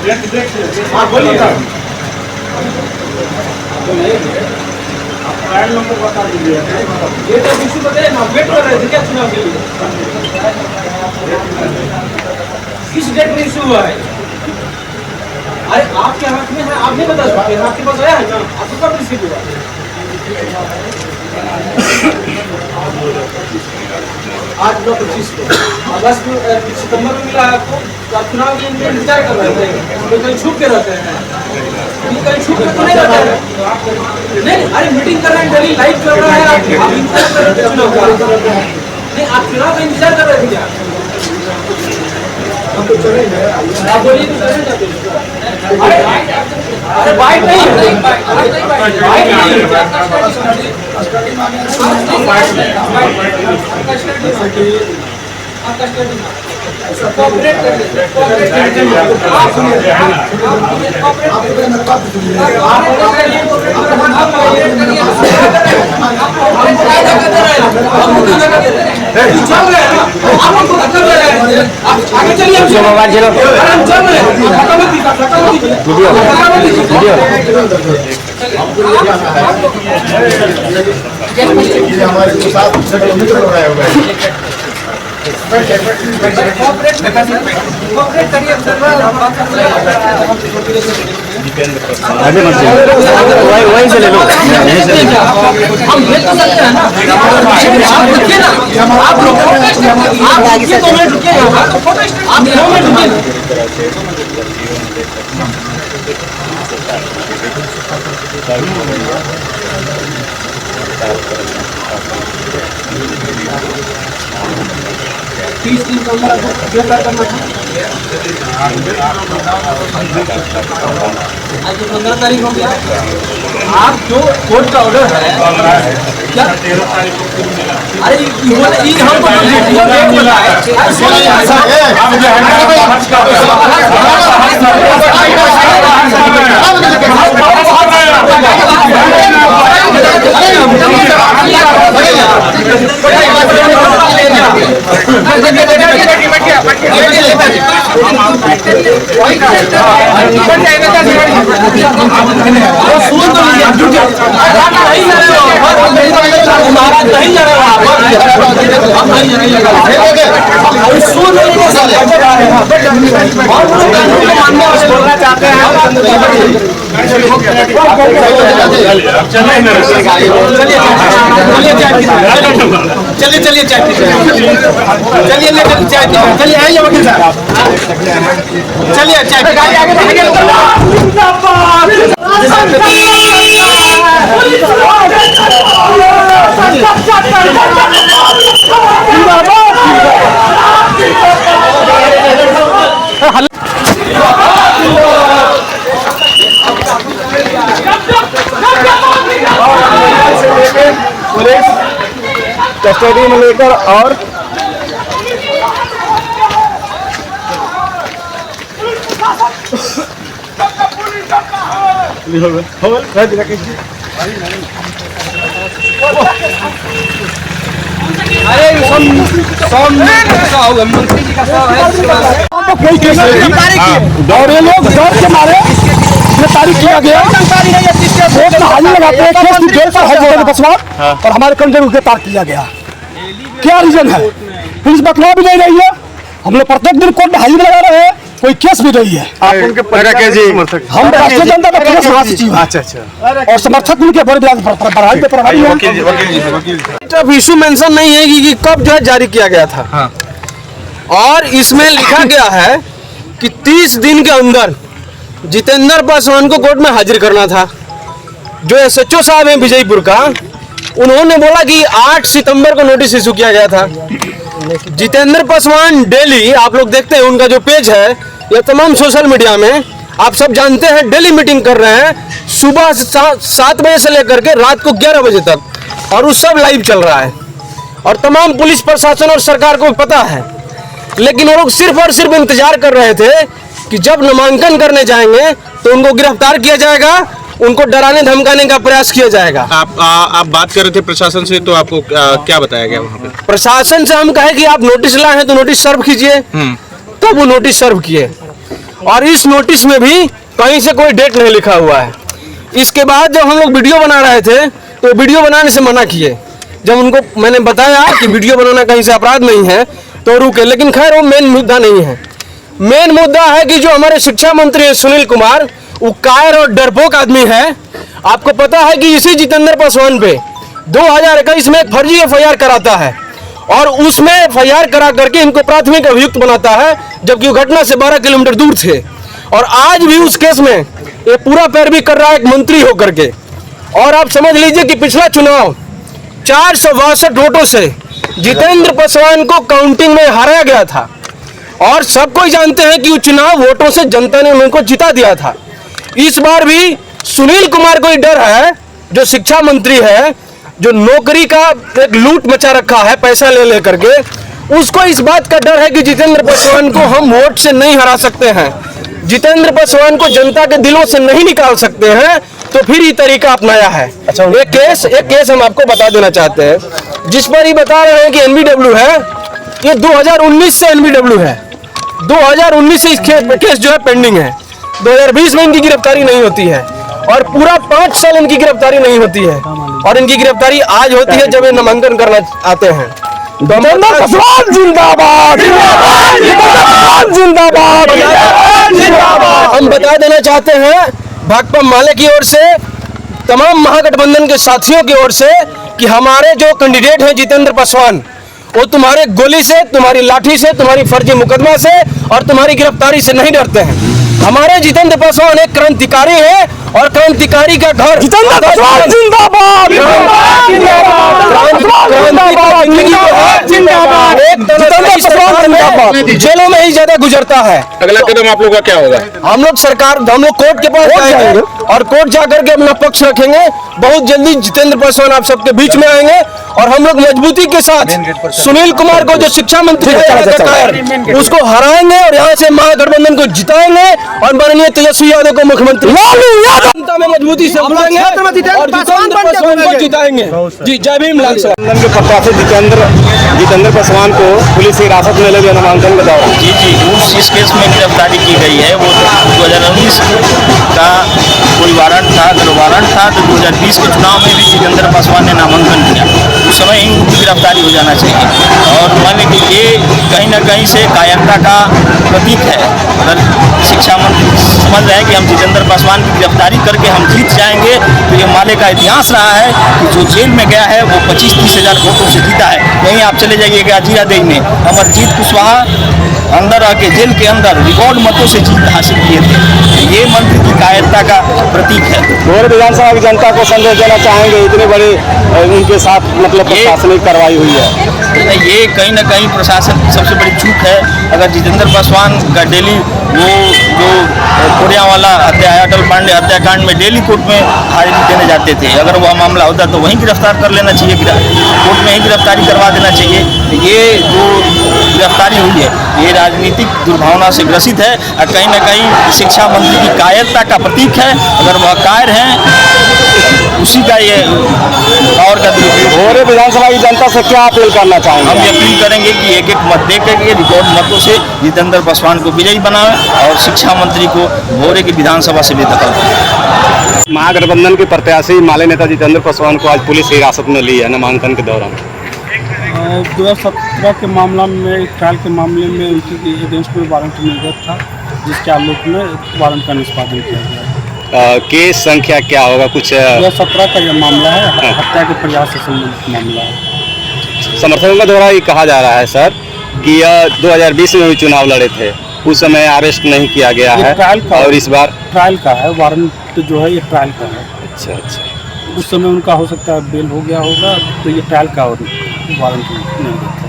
हाँ बोलिए नंबर बता दीजिए। ये तो इशू बताइए ना, वेट कर रहे थे क्या चुनाव के लिए? किस डेट में इशू हुआ है? अरे आपके हाथ में है, आप नहीं बता सकते, आपके पास आया है ना, आपको कब रिसीव हुआ? आज 25 को अगस्त सितंबर में मिला है आपको, तो आप चुनाव के लिए इंतजार कर रहे थे, तो कहीं छुप के रहते हैं, कहीं छुप के तो नहीं रहते हैं। नहीं, अरे मीटिंग कर रहे हैं, डेली लाइव चल रहा है, आप इंतजार कर रहे थे चुनाव का? नहीं, आप चुनाव का इंतजार कर रहे थे क्या? हम तो चलेंगे, आप बोलिए तो चलेंगे। अरे बाइक नहीं, बाइक आगे चलिए, हमारे साथ मित्र बनाया हुआ है। वहीं से ले लो, यहीं से हम भेज तो सकते हैं ना, आप रुकिए ना, आप लोग 2 मिनट रुकिए, आप 2 मिनट रुकिए। 30 दिन का गिरफ्तार करना था। आज तो 15 तारीख हो गया। आप जो कोर्ट का ऑर्डर है क्या? 13 तारीख को मिला। अरे ये हमको डेट बोला है। बोलना चाहते हैं चलिए चलिए चाय पीते हैं, चलिए लेकर चाय पीते हैं, चलिए आइए वकील साहब, चलिए चाय पुलिस कस्टडी में लेकर और अरे मंत्री जी का सब है, और ये लोग डर के मारे गिरफ्तारी किया गया, और हमारे कर्मचारी को गिरफ्तार किया गया। क्या रीजन है? पुलिस बतला भी नहीं रही है, हम लोग प्रत्येक दिन कोर्ट में हाजिर लगा रहे हैं, कोई केस भी नहीं है। आप उनके हम राष्ट्रीय जनता दल के महासचिव हैं। अच्छा, और समर्थक उनके बड़े प्रभारी हैं। इशू मेंशन नहीं है कि कब जो है जारी किया गया था। हाँ। और इसमें लिखा गया है कि 30 दिन के अंदर जितेंद्र पासवान को कोर्ट में हाजिर करना था। जो SHO साहब हैं विजयपुर का, उन्होंने बोला कि 8 सितंबर को नोटिस इशू किया गया था। जितेंद्र पासवान डेली, आप लोग देखते हैं उनका जो पेज है या तमाम सोशल मीडिया में, आप सब जानते हैं, डेली मीटिंग कर रहे हैं, सुबह 7 बजे से लेकर के रात को 11 बजे तक, और वो सब लाइव चल रहा है। और तमाम पुलिस प्रशासन और सरकार को पता है, लेकिन वो लोग सिर्फ और सिर्फ इंतजार कर रहे थे कि जब नामांकन करने जाएंगे तो उनको गिरफ्तार किया जाएगा, उनको डराने धमकाने का प्रयास किया जाएगा। आप बात कर रहे थे प्रशासन से, तो आपको क्या बताया गया वहाँ पे? प्रशासन से हम कहे कि आप नोटिस लाए हैं तो नोटिस सर्व कीजिए, तब वो नोटिस सर्व किए। और इस नोटिस में भी कहीं से कोई डेट नहीं लिखा हुआ है। इसके बाद जब हम लोग वीडियो बना रहे थे तो वीडियो बनाने से मना किए। जब उनको मैंने बताया कि वीडियो बनाना कहीं से अपराध नहीं है तो रुके, लेकिन खैर वो मेन मुद्दा नहीं है। मेन मुद्दा है कि जो हमारे शिक्षा मंत्री हैं सुनील कुमार, वो कायर और डरपोक आदमी है। आपको पता है कि इसी जितेंद्र पासवान पे 2021 में एक फर्जी एफआईआर कराता है और उसमें एफआईआर करा करके इनको प्राथमिक अभियुक्त बनाता है, जबकि वो घटना से 12 किलोमीटर दूर थे। और आज भी उस केस में ये पूरा पैरवी कर रहा है एक मंत्री होकर के। और आप समझ लीजिए कि पिछला चुनाव 462 वोटों से जितेंद्र पासवान को काउंटिंग में हराया गया था और सब कोई जानते हैं कि वो चुनाव वोटों से जनता ने उनको जिता दिया था। इस बार भी सुनील कुमार को डर है, जो शिक्षा मंत्री है, जो नौकरी का एक लूट मचा रखा है पैसा ले ले करके, उसको इस बात का डर है कि जितेंद्र पासवान को हम वोट से नहीं हरा सकते हैं, जितेंद्र पासवान को जनता के दिलों से नहीं निकाल सकते हैं, तो फिर ये तरीका अपनाया है। अच्छा, एक केस हम आपको बता देना चाहते हैं, जिस पर ये बता रहे हैं कि एनबीडब्ल्यू है, ये 2019 से एनबीडब्ल्यू है। 2019 से इस केस जो है पेंडिंग है। 2020 में इनकी गिरफ्तारी नहीं होती है और पूरा 5 साल इनकी गिरफ्तारी नहीं होती है और इनकी गिरफ्तारी आज होती है जब ये नामांकन करना आते हैं। जिंदाबाद, जिंदाबाद, जिंदाबाद। हम बता देना चाहते हैं भाकपा माले की ओर से, तमाम महागठबंधन के साथियों की ओर से, कि हमारे जो कैंडिडेट हैं जितेंद्र पासवान, वो तुम्हारे गोली से, तुम्हारी लाठी से, तुम्हारी फर्जी मुकदमा से और तुम्हारी गिरफ्तारी से नहीं डरते हैं। हमारे जितेंद्र पासवान एक क्रांतिकारी है और क्रांतिकारी का घर जितेंद्र पासवान जिंदाबाद, जेलों में ही ज्यादा गुजरता है। अगला कदम आप लोग का क्या होगा? हम लोग कोर्ट के पास जाएंगे और कोर्ट जाकर के अपना पक्ष रखेंगे। बहुत जल्दी जितेंद्र पासवान आप सबके बीच में आएंगे और हम लोग मजबूती के साथ सुनील कुमार को, जो शिक्षा मंत्री है, उसको हराएंगे और यहाँ से महागठबंधन को जिताएंगे और माननीय तेजस्वी यादव को मुख्यमंत्री जनता में मजबूती से बुलाएंगे और जितेंद्र पासवान को जिताएंगे। जी, जय भीम, लाल सलाम। के प्रत्याशी जितेंद्र पासवान को पुलिस हिरासत में ले लिया नामांकन के दौरान। जी, इस केस में गिरफ्तारी की गई है। वो 2019 का कोई वारंट था, अगर वारंट था तो 2020 के चुनाव में भी जितेंद्र पासवान ने नामांकन किया, उस समय ही उनकी गिरफ्तारी हो जाना चाहिए। और माने कि ये कहीं ना कहीं से कायरता का प्रतीक है। अगर शिक्षा मंत्री समझ रहे हैं कि हम जितेंद्र पासवान की गिरफ्तारी करके हम जीत जाएंगे, तो ये माले का इतिहास रहा है कि जो जेल में गया है वो 25-30 हज़ार वोटों से जीता है। वहीं आप चले जाइएगा जीरादेई में, अमरजीत कुशवाहा अंदर आके जेल के अंदर रिकॉर्ड मतों से जीत हासिल किए थे। ये मंत्री की कायरता का प्रतीक है। भोर विधानसभा की जनता को संदेश देना चाहेंगे, इतने बड़े उनके साथ मतलब प्रशासनिक कार्रवाई हुई है। ये कहीं ना कहीं प्रशासन की सबसे बड़ी चूक है। अगर जितेंद्र पासवान का डेली वो जो कोरियावाला हत्या, अटल पांडे हत्याकांड में डेली कोर्ट में हाजिरी देने जाते थे, अगर वह मामला होता तो वहीं गिरफ्तार कर लेना चाहिए, कोर्ट में ही गिरफ्तारी करवा देना चाहिए। ये जो गिरफ्तारी हुई है ये राजनीतिक दुर्भावना से ग्रसित है और कहीं ना कहीं शिक्षा मंत्री की कायरता का प्रतीक है। अगर वह कायर हैं, उसी का ये पावर का दुरुपयोग। भोरे विधानसभा की जनता से क्या अपील करना चाहेंगे? हम ये अपील करेंगे कि एक मत दे करके रिकॉर्ड मतों से जितेंद्र पासवान को विजयी बनाएं और शिक्षा मंत्री को भोरे की विधानसभा से बेदखल करें। महागठबंधन के प्रत्याशी माले नेता जितेंद्र पासवान को आज पुलिस हिरासत में ली है नामांकन के दौरान। 2017 के मामला में, ट्रायल के मामले में उनकी अगेंस्ट में वारंट निर्गत था, जिसके आलोक में वारंट का निष्पादन किया गया। केस संख्या क्या होगा कुछ? 2017 का यह मामला है, हत्या के प्रयास से संबंधित मामला है। समर्थकों के द्वारा ये कहा जा रहा है सर कि 2020 में भी चुनाव लड़े थे, उस समय अरेस्ट नहीं किया गया है और इस बार ट्रायल का है। वारंट जो है ये ट्रायल का है। अच्छा, उस समय उनका हो सकता है बेल हो गया होगा, तो ये ट्रायल का वारंट नहीं है।